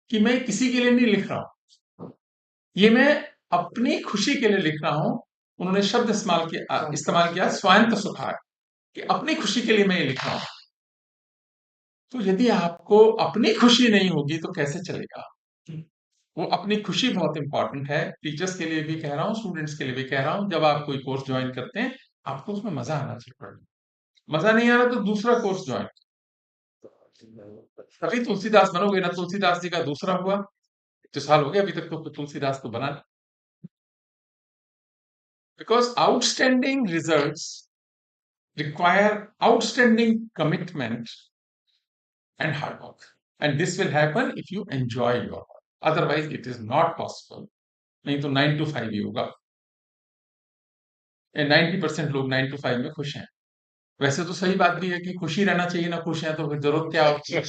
कि मैं किसी के लिए नहीं लिख रहा हूं, ये मैं अपनी खुशी के लिए लिख रहा हूं. उन्होंने शब्द इस्तेमाल किया स्वायंत सुखाय, कि अपनी खुशी के लिए मैं ये लिख रहा हूं. तो यदि आपको अपनी खुशी नहीं होगी तो कैसे चलेगा. वो अपनी खुशी बहुत इंपॉर्टेंट है. टीचर्स के लिए भी कह रहा हूं, स्टूडेंट्स के लिए भी कह रहा हूं, जब आप कोई कोर्स ज्वाइन करते हैं, आपको उसमें मजा आना चाहिए. मजा नहीं आ रहा तो दूसरा कोर्स ज्वाइन. तभी तुलसीदास बनोगे ना। तुलसीदास जी का दूसरा हुआ, जो साल हो गया अभी तक तो तुलसीदास तो बना नहीं। Because outstanding results require outstanding commitment and hard work. And this will happen if you enjoy your work. Otherwise, it is not possible. नहीं तो 9 to 5 ही होगा। 90% लोग 9 to 5 में खुश हैं। वैसे तो सही बात भी है कि खुशी रहना चाहिए, ना खुश हैं तो फिर जरूरत क्या होती है।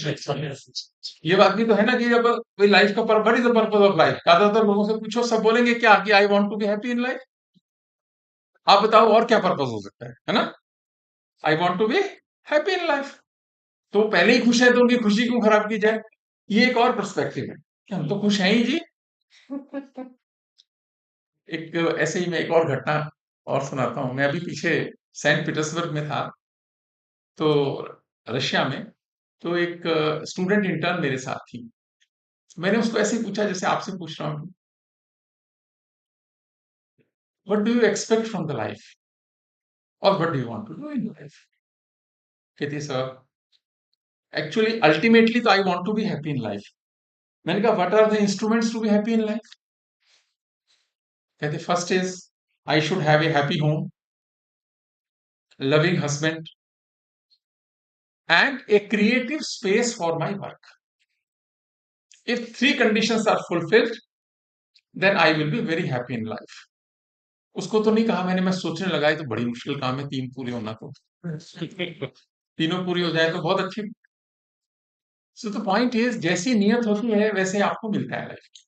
ये बात भी तो है ना कि जब कोई लाइफ का what is the purpose of life, ज्यादातर लोगों से पूछो सब बोलेंगे क्या कि I want to be happy in life. आप बताओ और क्या पर्पज हो सकता है ना। I want to be happy in life. तो पहले ही खुश है तो उनकी खुशी क्यों खराब की जाए। ये एक और पर्सपेक्टिव है कि हम तो खुश हैं ही जी। एक ऐसे ही मैं एक और घटना और सुनाता हूँ। मैं अभी पीछे सेंट पीटर्सबर्ग में था, तो रशिया में, तो एक स्टूडेंट इंटर्न मेरे साथ थी। मैंने उसको ऐसे ही पूछा जैसे आपसे पूछ रहा हूँ, what do you expect from the life और what do you want to do in life. कहती है सर एक्चुअली अल्टीमेटली तो I want to be happy in life. मैंने कहा what are the instruments to be happy in life. कहते first is I should have a happy home, loving husband, and a creative space for my work. If three conditions are fulfilled, then I will be very happy in life. उसको तो नहीं कहा मैंने, मैं सोचने लगा ये तो बड़ी मुश्किल काम है, तीन पूरे होना तो तीनों पूरी हो जाए तो बहुत अच्छी। सो द पॉइंट इज जैसी नियत होती है वैसे आपको मिलता है लाइफ।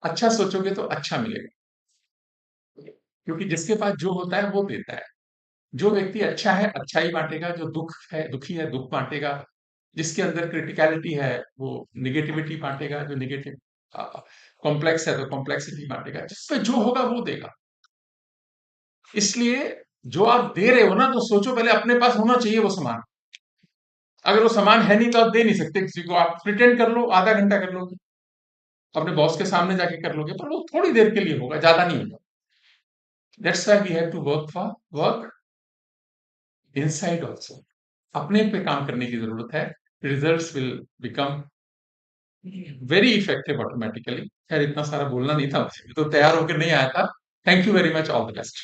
अच्छा सोचोगे तो अच्छा मिलेगा, क्योंकि जिसके पास जो होता है वो देता है। जो व्यक्ति अच्छा है अच्छाई बांटेगा, जो दुख है दुखी है दुख बांटेगा, जिसके अंदर क्रिटिकलिटी है वो निगेटिविटी बांटेगा, जो निगेटिव कॉम्प्लेक्स है तो कॉम्प्लेक्सिटी बांटेगा। जिस पे जो होगा वो देगा। इसलिए जो आप दे रहे हो ना, तो सोचो पहले अपने पास होना चाहिए वो सामान। अगर वो सामान है नहीं तो आप दे नहीं सकते किसी को। आप प्रिटेंड कर लो, आधा घंटा कर लोगे, अपने बॉस के सामने जाके कर लोगे, पर वो थोड़ी देर के लिए होगा, ज्यादा नहीं होगा। That's why we have to work inside also. अपने पे काम करने की जरूरत है। Results will become very effective automatically. खैर इतना सारा बोलना नहीं था मुझे, तो तैयार होकर नहीं आया था। Thank you very much, all the best.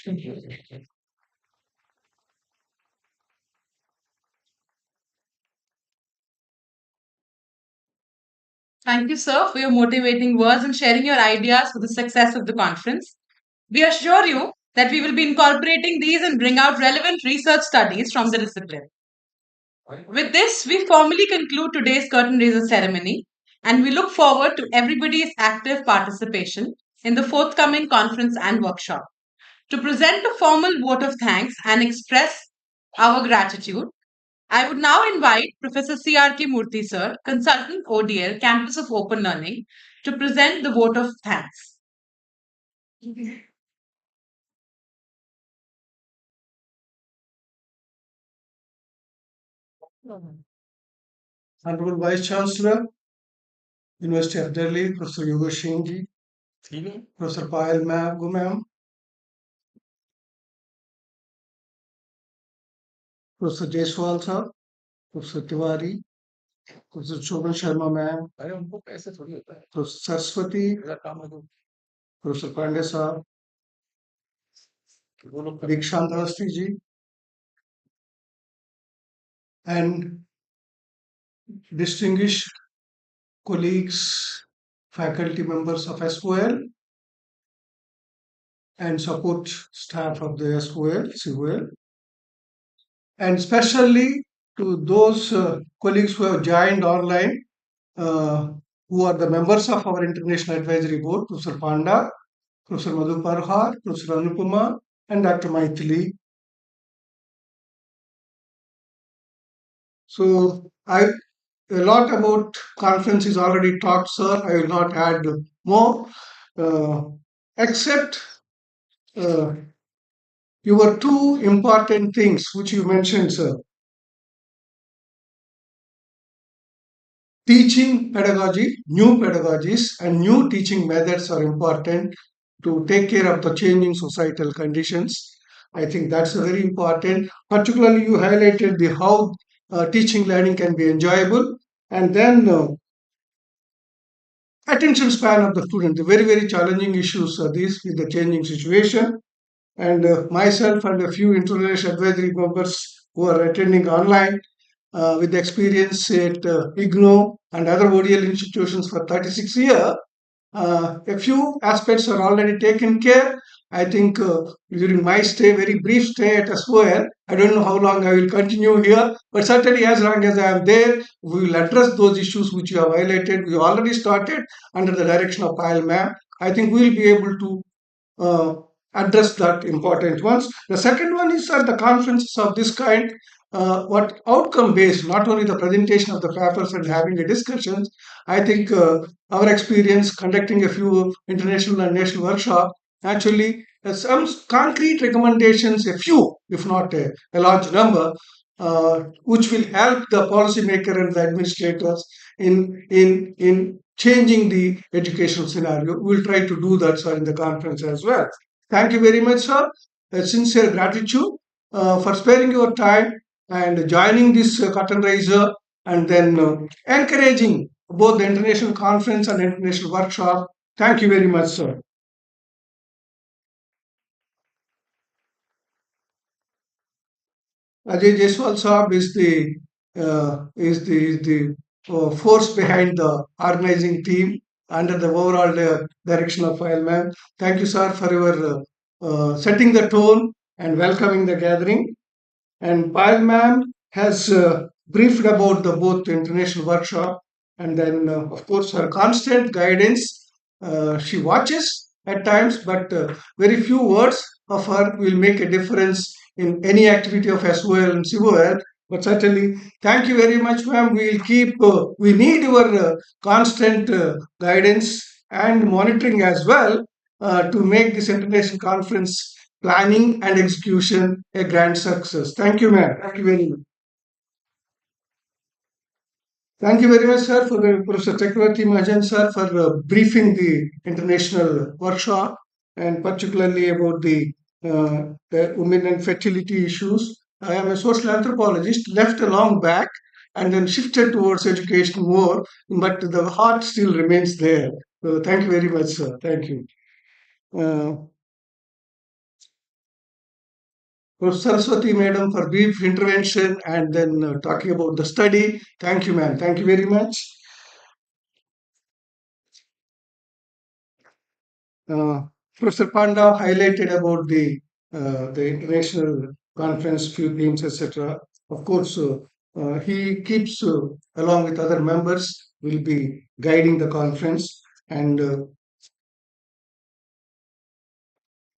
Thank you, sir, for your motivating words and sharing your ideas for the success of the conference. We assure you that we will be incorporating these and bring out relevant research studies from the discipline. With this, we formally conclude today's curtain raiser ceremony, and we look forward to everybody's active participation in the forthcoming conference and workshop. To present a formal vote of thanks and express our gratitude, I would now invite Professor C.R.K. Murthy, sir, Consultant ODL, Campus of Open Learning, to present the vote of thanks. Honorable Vice Chancellor, University of Delhi, Professor Yogesh Singh ji, Professor Payal ma'am, Professor Jaiswal sir, Professor Tiwari, Professor Shobhan Sharma ma'am, Professor Saraswati, Professor Pandey sir, Dikshant Awasthi ji, and distinguished colleagues, faculty members of SOL, and support staff of the SOL, COL, and especially to those colleagues who have joined online, who are the members of our International Advisory Board, Professor Panda, Professor Madhu Parhar, Professor Anupama, and Dr. Maithili. So a lot about conference is already taught, sir. I will not add more, except your two important things which you mentioned, sir. Teaching pedagogy, new pedagogies and new teaching methods are important to take care of the changing societal conditions. I think that's very important. Particularly, you highlighted the how teaching learning can be enjoyable. And then attention span of the student. The very, very challenging issues are these with the changing situation. And myself and a few interrelation advisory members who are attending online with experience at IGNO and other ODL institutions for 36 years, a few aspects are already taken care. I think during my stay, very brief stay at SOL, I don't know how long I will continue here, but certainly as long as I am there, we will address those issues which you have highlighted. We already started under the direction of Payal ma'am. I think we will be able to uh, address that important ones. The second one is at the conferences of this kind, what outcome based, not only the presentation of the papers and having the discussions. I think our experience conducting a few international and national workshops actually some concrete recommendations, a few, if not a large number, which will help the policymaker and the administrators in changing the educational scenario. We'll try to do that, sir, in the conference as well. Thank you very much, sir. A sincere gratitude for sparing your time and joining this curtain raiser and then encouraging both the international conference and international workshop. Thank you very much, sir. Ajay Jaiswal Saab is the force behind the organizing team under the overall direction of Fileman. Thank you, sir, for your setting the tone and welcoming the gathering. And Payal ma'am has briefed about the both international workshop and then, of course, her constant guidance. She watches at times, but very few words of her will make a difference in any activity of SOL and COL. But certainly, thank you very much, ma'am. We'll keep. We need your constant guidance and monitoring as well to make this international conference planning and execution a grand success. Thank you, ma'am. Thank you very much. Thank you very much, sir, for the Professor Chakravarti Mahajan, sir, for briefing the international workshop and particularly about the women and fertility issues. I am a social anthropologist, left a long back and then shifted towards education more, but the heart still remains there. So thank you very much, sir. Thank you. Uh, Professor Saraswati Madam for brief intervention and then talking about the study. Thank you, ma'am. Thank you very much. Professor Panda highlighted about the international conference, few themes, etc. Of course, he keeps along with other members will be guiding the conference and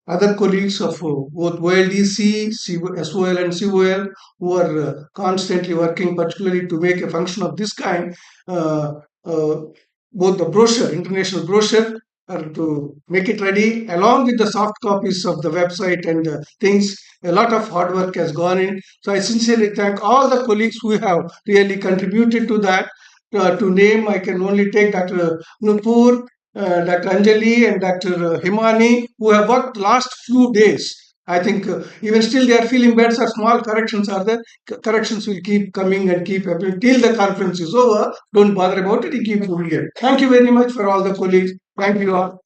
other colleagues of both OLDC, SOL, and COL who are constantly working, particularly to make a function of this kind. Uh, uh, Both the brochure, international brochure, to make it ready, along with the soft copies of the website and things. A lot of hard work has gone in. So I sincerely thank all the colleagues who have really contributed to that. To name, I can only take Dr. Nupur, Dr. Anjali and Dr. Himani, who have worked last few days. I think even still they are feeling bad, so small corrections are there. Corrections will keep coming and keep happening till the conference is over. Don't bother about it, you keep moving it. Thank you very much for all the colleagues. Thank you all.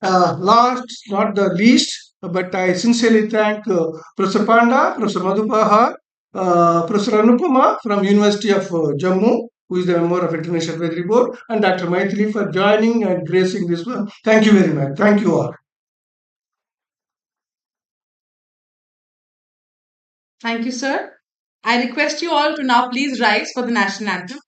Last, not the least, but I sincerely thank Professor Panda, Professor Madhupahar, Professor Anupama from University of Jammu, who is the member of International Advisory Board, and Dr. Maithili for joining and gracing this one. Thank you very much. Thank you all. Thank you, sir. I request you all to now please rise for the national anthem.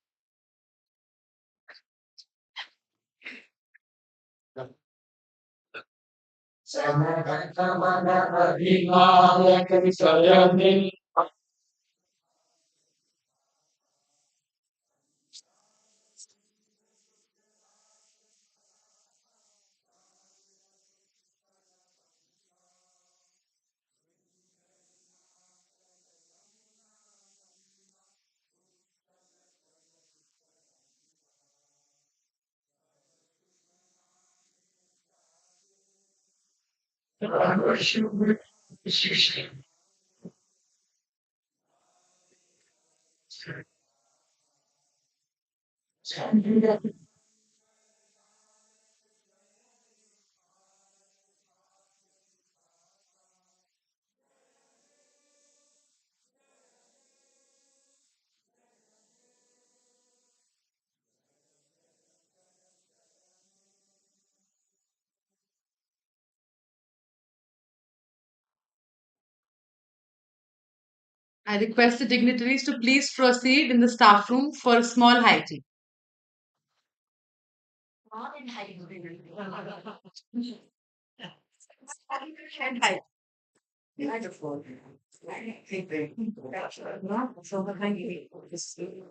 I request the dignitaries to please proceed in the staff room for a small high tea.